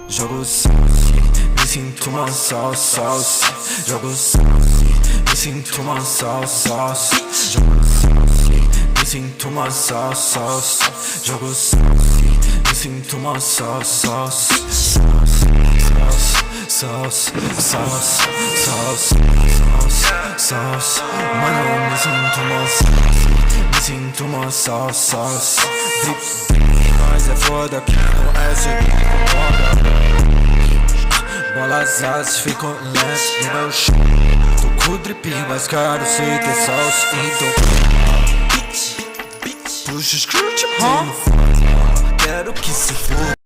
Jogo sauce, me sinto uma sauce. Jogo sauce, me sinto uma sauce. Jogo sauce, me sinto uma sauce. Jogo sauce, me sinto uma sauce. Mano, me sinto uma sauce. Me sinto uma sauce. Mas é foda que não é seguir com moda. Bolas as ficam lentas no meu chão. Tô com o drip mais caro, sei que é sauce. Então puxa os screw, tipo, quero que se for.